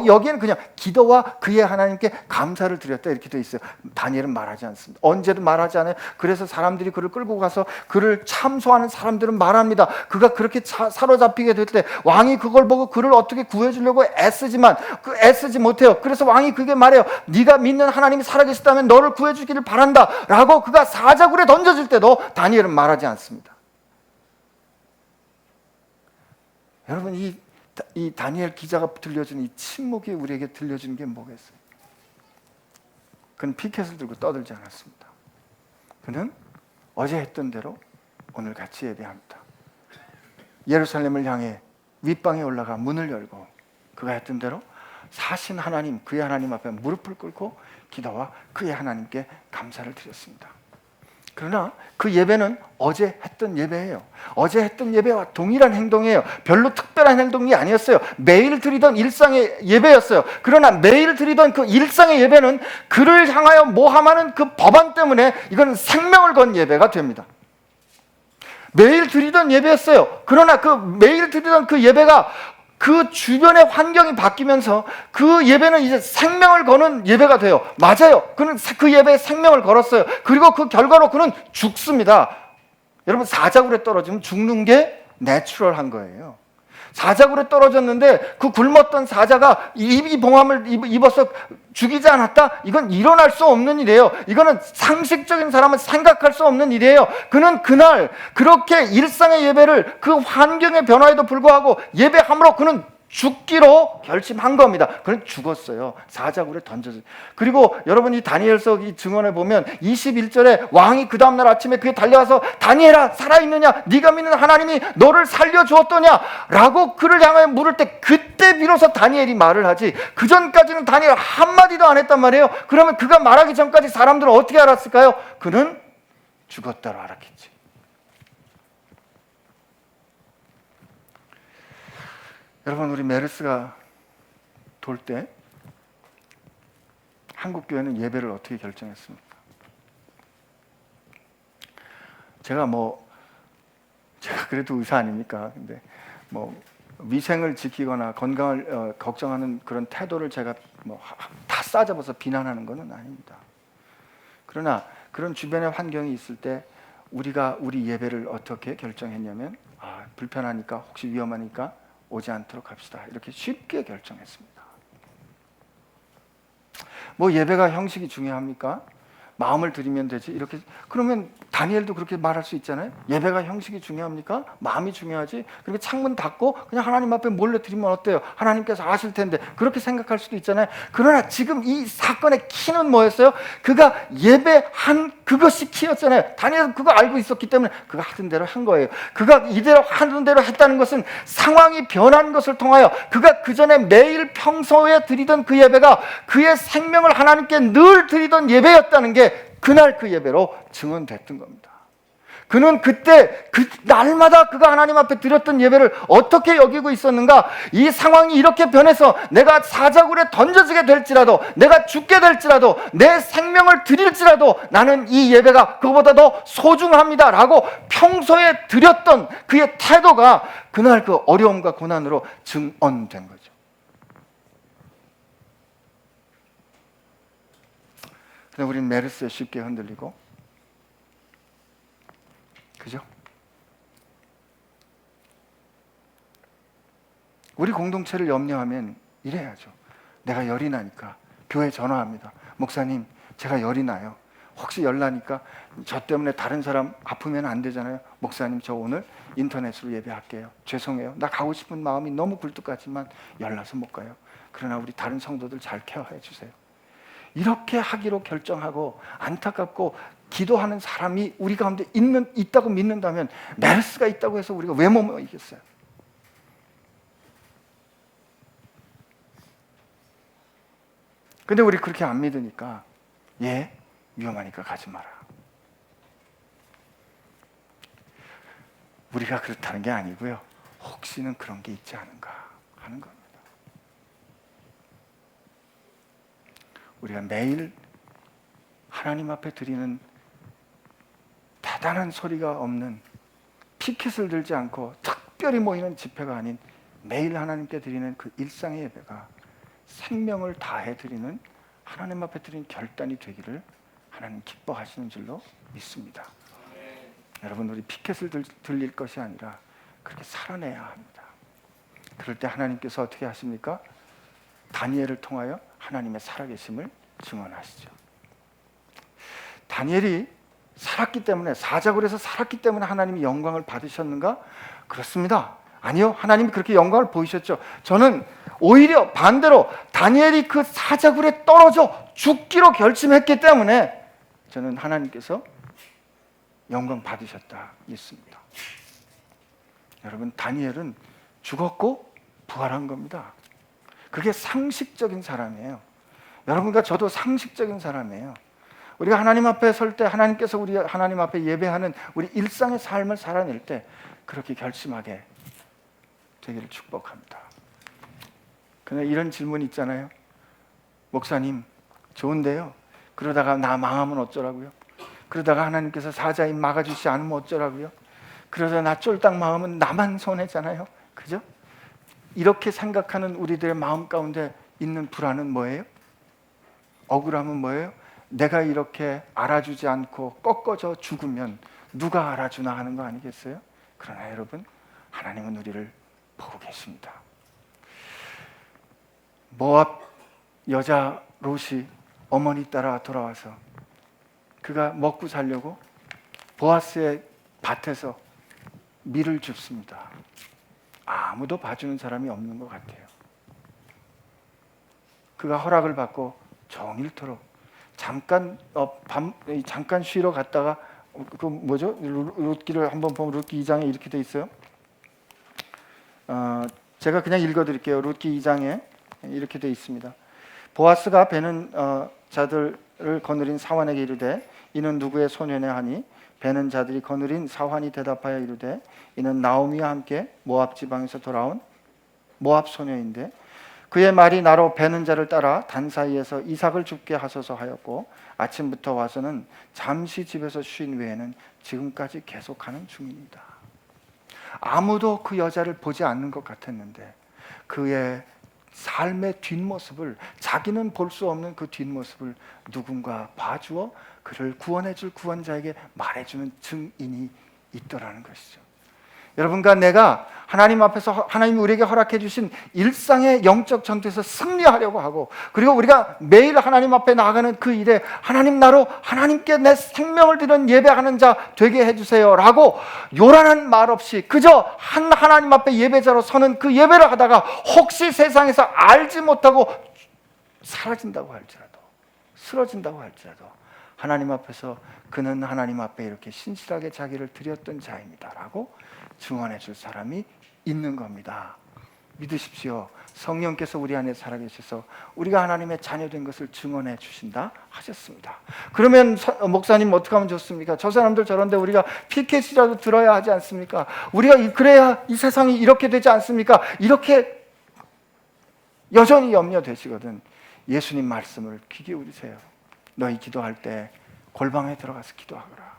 여기에는 그냥 기도와 그의 하나님께 감사를 드렸다 이렇게 돼 있어요. 다니엘은 말하지 않습니다. 언제도 말하지 않아요. 그래서 사람들이 그를 끌고 가서 그를 참소하는 사람들은 말합니다. 그가 그렇게 사로잡히게 될 때 왕이 그걸 보고 그를 어떻게 구해주려고 애쓰지만 애쓰지 못해요. 그래서 왕이 그게 말해요. 네가 믿는 하나님이 살아계시다면 너를 구해주기를 바란다 라고 그가 사자굴에 던져질 때도 다니엘은 말하지 않습니다. 여러분, 이 다니엘 기자가 들려준 이 침묵이 우리에게 들려주는 게 뭐겠어요? 그는 피켓을 들고 떠들지 않았습니다. 그는 어제 했던 대로 오늘 같이 예배합니다. 예루살렘을 향해 윗방에 올라가 문을 열고 그가 했던 대로 사신 하나님, 그의 하나님 앞에 무릎을 꿇고 기도와 그의 하나님께 감사를 드렸습니다. 그러나 그 예배는 어제 했던 예배예요. 어제 했던 예배와 동일한 행동이에요. 별로 특별한 행동이 아니었어요. 매일 드리던 일상의 예배였어요. 그러나 매일 드리던 그 일상의 예배는 그를 향하여 모함하는 그 법안 때문에 이건 생명을 건 예배가 됩니다. 매일 드리던 예배였어요. 그러나 그 매일 드리던 그 예배가 그 주변의 환경이 바뀌면서 그 예배는 이제 생명을 거는 예배가 돼요. 맞아요. 그는 그 예배에 생명을 걸었어요. 그리고 그 결과로 그는 죽습니다. 여러분, 사자굴에 떨어지면 죽는 게 내추럴한 거예요. 사자굴에 떨어졌는데 그 굶었던 사자가 입이봉함을 입어서 죽이지 않았다? 이건 일어날 수 없는 일이에요. 이거는 상식적인 사람은 생각할 수 없는 일이에요. 그는 그날 그렇게 일상의 예배를 그 환경의 변화에도 불구하고 예배함으로 그는 죽기로 결심한 겁니다. 그는 죽었어요. 사자굴에 던져서. 그리고 여러분 이 다니엘서 이 증언에 보면 21절에 왕이 그 다음날 아침에 그에 달려와서 다니엘아 살아있느냐? 네가 믿는 하나님이 너를 살려주었더냐? 라고 그를 향하여 물을 때 그때 비로소 다니엘이 말을 하지, 그 전까지는 다니엘 한마디도 안 했단 말이에요. 그러면 그가 말하기 전까지 사람들은 어떻게 알았을까요? 그는 죽었다로 알았겠지. 여러분, 우리 메르스가 돌 때 한국교회는 예배를 어떻게 결정했습니까? 제가 그래도 의사 아닙니까? 근데 위생을 지키거나 건강을 걱정하는 그런 태도를 제가 다 싸잡아서 비난하는 것은 아닙니다. 그러나 그런 주변의 환경이 있을 때 우리가 우리 예배를 어떻게 결정했냐면, 불편하니까, 혹시 위험하니까 오지 않도록 합시다. 이렇게 쉽게 결정했습니다. 예배가 형식이 중요합니까? 마음을 드리면 되지. 이렇게 그러면 다니엘도 그렇게 말할 수 있잖아요. 예배가 형식이 중요합니까? 마음이 중요하지. 그렇게 창문 닫고 그냥 하나님 앞에 몰래 드리면 어때요? 하나님께서 아실 텐데. 그렇게 생각할 수도 있잖아요. 그러나 지금 이 사건의 키는 뭐였어요? 그가 예배한 그것이 키였잖아요. 다니엘은 그거 알고 있었기 때문에 그가 하던 대로 한 거예요. 그가 이대로 하던 대로 했다는 것은 상황이 변한 것을 통하여 그가 그 전에 매일 평소에 드리던 그 예배가 그의 생명을 하나님께 늘 드리던 예배였다는 게 그날 그 예배로 증언됐던 겁니다. 그는 그때 그 날마다 그가 하나님 앞에 드렸던 예배를 어떻게 여기고 있었는가? 이 상황이 이렇게 변해서 내가 사자굴에 던져지게 될지라도, 내가 죽게 될지라도, 내 생명을 드릴지라도 나는 이 예배가 그보다 더 소중합니다 라고 평소에 드렸던 그의 태도가 그날 그 어려움과 고난으로 증언된 거죠. 근데 우리는 메르스에 쉽게 흔들리고, 그죠? 우리 공동체를 염려하면 이래야죠. 내가 열이 나니까 교회 전화합니다. 목사님, 제가 열이 나요. 혹시 열 나니까 저 때문에 다른 사람 아프면 안 되잖아요. 목사님, 저 오늘 인터넷으로 예배할게요. 죄송해요. 나 가고 싶은 마음이 너무 굴뚝 같지만 열 나서 못 가요. 그러나 우리 다른 성도들 잘 케어해 주세요. 이렇게 하기로 결정하고 안타깝고 기도하는 사람이 우리 가운데 있다고 믿는다면, 메르스가 있다고 해서 우리가 왜 못 이겼어요? 근데 우리 그렇게 안 믿으니까, 위험하니까 가지 마라. 우리가 그렇다는 게 아니고요, 혹시는 그런 게 있지 않은가 하는 겁니다. 우리가 매일 하나님 앞에 드리는 대단한 소리가 없는, 피켓을 들지 않고 특별히 모이는 집회가 아닌 매일 하나님께 드리는 그 일상의 예배가 생명을 다해 드리는, 하나님 앞에 드리는 결단이 되기를 하나님 기뻐하시는 줄로 믿습니다. 여러분, 우리 피켓을 들릴 것이 아니라 그렇게 살아내야 합니다. 그럴 때 하나님께서 어떻게 하십니까? 다니엘을 통하여 하나님의 살아계심을 증언하시죠. 다니엘이 살았기 때문에, 사자굴에서 살았기 때문에 하나님이 영광을 받으셨는가? 그렇습니다. 아니요, 하나님이 그렇게 영광을 보이셨죠. 저는 오히려 반대로 다니엘이 그 사자굴에 떨어져 죽기로 결심했기 때문에 저는 하나님께서 영광 받으셨다 믿습니다. 여러분, 다니엘은 죽었고 부활한 겁니다. 그게 상식적인 사람이에요. 여러분과 저도 상식적인 사람이에요. 우리가 하나님 앞에 설 때, 하나님께서 우리 하나님 앞에 예배하는 우리 일상의 삶을 살아낼 때 그렇게 결심하게 되기를 축복합니다. 그러나 이런 질문이 있잖아요. 목사님, 좋은데요, 그러다가 나 망하면 어쩌라고요? 그러다가 하나님께서 사자입 막아주시지 않으면 어쩌라고요? 그러다 나 쫄딱 망하면 나만 손해잖아요. 그죠? 이렇게 생각하는 우리들의 마음 가운데 있는 불안은 뭐예요? 억울함은 뭐예요? 내가 이렇게 알아주지 않고 꺾어져 죽으면 누가 알아주나 하는 거 아니겠어요? 그러나 여러분, 하나님은 우리를 보고 계십니다. 모압 여자 롯이 어머니 따라 돌아와서 그가 먹고 살려고 보아스의 밭에서 밀을 줍습니다. 아무도 봐주는 사람이 없는 것 같아요. 그가 허락을 받고 종일토록 잠깐 잠깐 쉬러 갔다가 그 뭐죠? 룻기를 한번 보면 룻기 2장에 이렇게 돼 있어요. 제가 그냥 읽어드릴게요. 룻기 2장에 이렇게 돼 있습니다. 보아스가 베는 자들을 거느린 사환에게 이르되 이는 누구의 소년이냐 하니 베는 자들이 거느린 사환이 대답하여 이르되 이는 나오미와 함께 모압 지방에서 돌아온 모압 소녀인데 그의 말이 나로 베는 자를 따라 단 사이에서 이삭을 죽게 하소서 하였고 아침부터 와서는 잠시 집에서 쉰 외에는 지금까지 계속하는 중입니다. 아무도 그 여자를 보지 않는 것 같았는데 그의 삶의 뒷모습을, 자기는 볼 수 없는 그 뒷모습을 누군가 봐주어 그를 구원해줄 구원자에게 말해주는 증인이 있더라는 것이죠. 여러분과 내가 하나님 앞에서 하나님이 우리에게 허락해 주신 일상의 영적 전투에서 승리하려고 하고, 그리고 우리가 매일 하나님 앞에 나아가는 그 일에 하나님 나로 하나님께 내 생명을 드리는 예배하는 자 되게 해주세요 라고 요란한 말 없이 그저 하나님 앞에 예배자로 서는 그 예배를 하다가 혹시 세상에서 알지 못하고 사라진다고 할지라도, 쓰러진다고 할지라도 하나님 앞에서 그는 하나님 앞에 이렇게 신실하게 자기를 드렸던 자입니다 라고 증언해 줄 사람이 있는 겁니다. 믿으십시오. 성령께서 우리 안에 살아계셔서 우리가 하나님의 자녀된 것을 증언해 주신다 하셨습니다. 그러면 목사님 어떻게 하면 좋습니까? 저 사람들 저런데 우리가 피켓이라도 들어야 하지 않습니까? 우리가 그래야 이 세상이 이렇게 되지 않습니까? 이렇게 여전히 염려되시거든. 예수님 말씀을 귀 기울이세요. 너희 기도할 때 골방에 들어가서 기도하거라.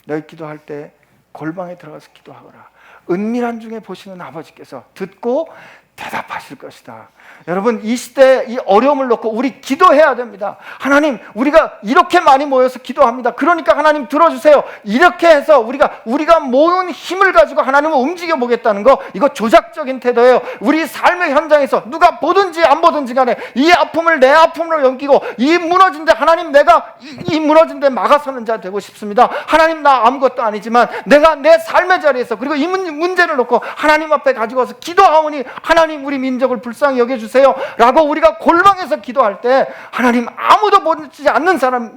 너희 기도할 때 골방에 들어가서 기도하거라. 은밀한 중에 보시는 아버지께서 듣고 대답하실 것이다. 여러분, 이 시대에 이 어려움을 놓고 우리 기도해야 됩니다. 하나님, 우리가 이렇게 많이 모여서 기도합니다. 그러니까 하나님 들어주세요. 이렇게 해서 우리가 모은 힘을 가지고 하나님을 움직여 보겠다는 거, 이거 조작적인 태도예요. 우리 삶의 현장에서 누가 보든지 안 보든지 간에 이 아픔을 내 아픔으로 옮기고, 이 무너진 데 하나님, 내가 이 무너진 데 막아서는 자 되고 싶습니다. 하나님, 나 아무것도 아니지만 내가 내 삶의 자리에서, 그리고 이 문제를 놓고 하나님 앞에 가지고 와서 기도하오니 하나님, 우리 민족을 불쌍히 여겨주세요 라고 우리가 골방에서 기도할 때 하나님, 아무도 보지 않는 사람이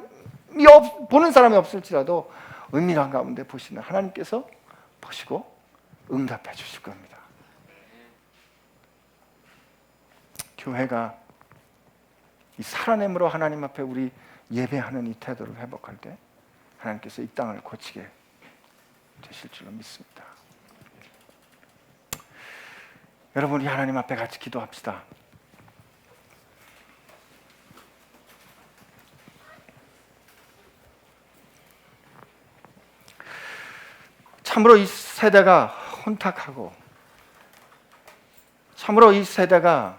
보는 사람이 없을지라도 은밀한 가운데 보시는 하나님께서 보시고 응답해 주실 겁니다. 교회가 이 살아냄으로 하나님 앞에 우리 예배하는 이 태도를 회복할 때 하나님께서 이 땅을 고치게 되실 줄로 믿습니다. 여러분, 우리 하나님 앞에 같이 기도합시다. 참으로 이 세대가 혼탁하고, 참으로 이 세대가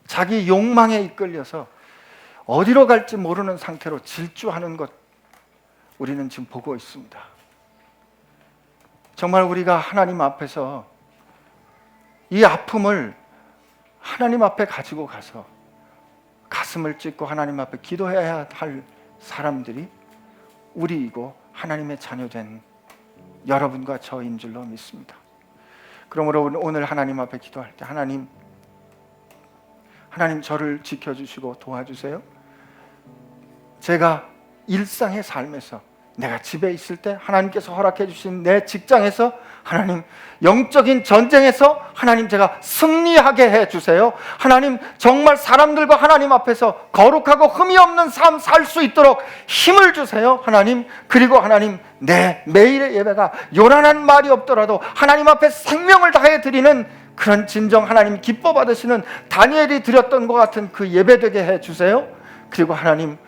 자기 욕망에 이끌려서 어디로 갈지 모르는 상태로 질주하는 것, 우리는 지금 보고 있습니다. 정말 우리가 하나님 앞에서 이 아픔을 하나님 앞에 가지고 가서 가슴을 찢고 하나님 앞에 기도해야 할 사람들이 우리이고 하나님의 자녀된 여러분과 저인 줄로 믿습니다. 그러므로 오늘 하나님 앞에 기도할 때 하나님 저를 지켜주시고 도와주세요. 제가 일상의 삶에서, 내가 집에 있을 때 하나님께서 허락해 주신 내 직장에서, 하나님 영적인 전쟁에서 하나님 제가 승리하게 해주세요. 하나님, 정말 사람들과 하나님 앞에서 거룩하고 흠이 없는 삶 살 수 있도록 힘을 주세요. 하나님, 그리고 하나님, 내 매일의 예배가 요란한 말이 없더라도 하나님 앞에 생명을 다해 드리는 그런 진정 하나님 기뻐 받으시는 다니엘이 드렸던 것 같은 그 예배되게 해주세요. 그리고 하나님,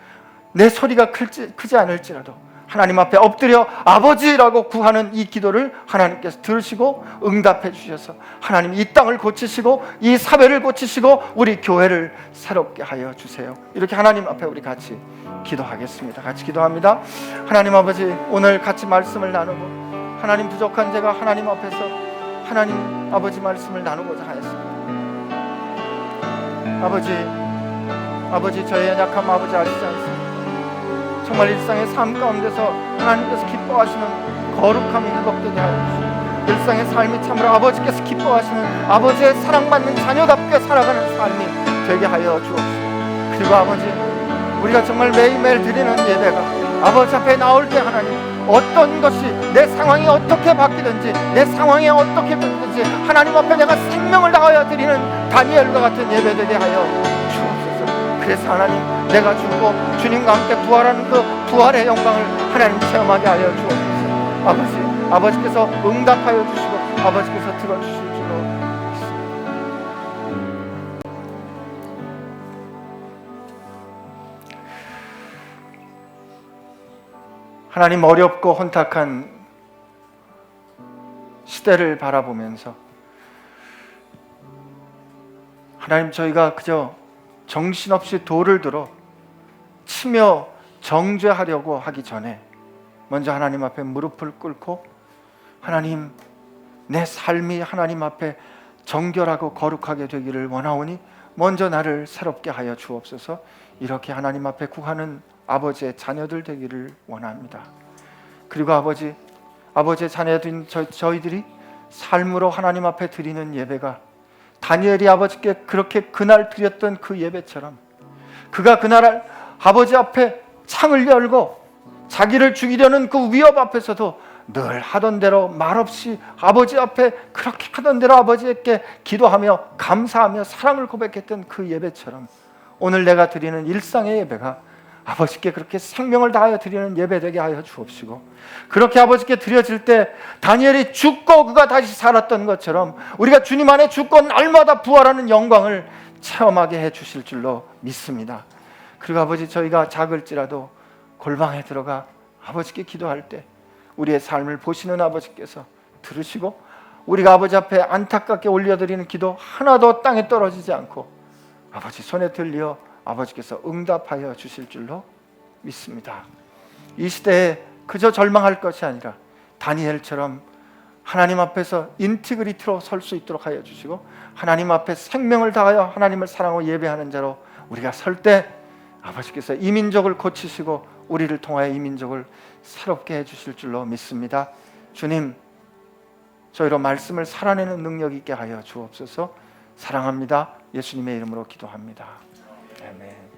내 소리가 크지 않을지라도 하나님 앞에 엎드려 아버지라고 구하는 이 기도를 하나님께서 들으시고 응답해 주셔서 하나님 이 땅을 고치시고 이 사회를 고치시고 우리 교회를 새롭게 하여 주세요. 이렇게 하나님 앞에 우리 같이 기도하겠습니다. 같이 기도합니다. 하나님 아버지, 오늘 같이 말씀을 나누고 하나님, 부족한 제가 하나님 앞에서 하나님 아버지 말씀을 나누고자 하였습니다. 아버지, 저의 연약함 아버지 아시지 않습니까? 정말 일상의 삶 가운데서 하나님께서 기뻐하시는 거룩함이 회복되게 하여 주시고, 일상의 삶이 참으로 아버지께서 기뻐하시는 아버지의 사랑받는 자녀답게 살아가는 삶이 되게 하여 주옵소서. 그리고 아버지, 우리가 정말 매일매일 드리는 예배가 아버지 앞에 나올 때 하나님, 어떤 것이 내 상황이 어떻게 바뀌든지, 내 상황이 어떻게 바뀌든지 하나님 앞에 내가 생명을 다하여 드리는 다니엘과 같은 예배 되게 하여 주옵소서. 그래서 하나님, 내가 죽고 주님과 함께 부활하는 그 부활의 영광을 하나님 체험하게 하여 주옵소서. 아버지께서 응답하여 주시고 아버지께서 들어주실 줄로 믿습니다. 하나님, 어렵고 혼탁한 시대를 바라보면서 하나님, 저희가 그저 정신없이 돌을 들어 치며 정죄하려고 하기 전에 먼저 하나님 앞에 무릎을 꿇고 하나님, 내 삶이 하나님 앞에 정결하고 거룩하게 되기를 원하오니 먼저 나를 새롭게 하여 주옵소서. 이렇게 하나님 앞에 구하는 아버지의 자녀들 되기를 원합니다. 그리고 아버지의 자녀들인 저희들이 삶으로 하나님 앞에 드리는 예배가 다니엘이 아버지께 그렇게 그날 드렸던 그 예배처럼, 그가 그날 아버지 앞에 창을 열고 자기를 죽이려는 그 위협 앞에서도 늘 하던 대로 말없이 아버지 앞에 그렇게 하던 대로 아버지께 기도하며 감사하며 사랑을 고백했던 그 예배처럼 오늘 내가 드리는 일상의 예배가 아버지께 그렇게 생명을 다하여 드리는 예배 되게 하여 주옵시고, 그렇게 아버지께 드려질 때 다니엘이 죽고 그가 다시 살았던 것처럼 우리가 주님 안에 죽고 날마다 부활하는 영광을 체험하게 해 주실 줄로 믿습니다. 그리고 아버지, 저희가 작을지라도 골방에 들어가 아버지께 기도할 때 우리의 삶을 보시는 아버지께서 들으시고 우리가 아버지 앞에 안타깝게 올려드리는 기도 하나도 땅에 떨어지지 않고 아버지 손에 들려 아버지께서 응답하여 주실 줄로 믿습니다. 이 시대에 그저 절망할 것이 아니라 다니엘처럼 하나님 앞에서 인티그리티로 설 수 있도록 하여 주시고 하나님 앞에 생명을 다하여 하나님을 사랑하고 예배하는 자로 우리가 설 때 아버지께서 이 민족을 고치시고 우리를 통하여 이 민족을 새롭게 해주실 줄로 믿습니다. 주님, 저희로 말씀을 살아내는 능력 있게 하여 주옵소서. 사랑합니다. 예수님의 이름으로 기도합니다. 아멘.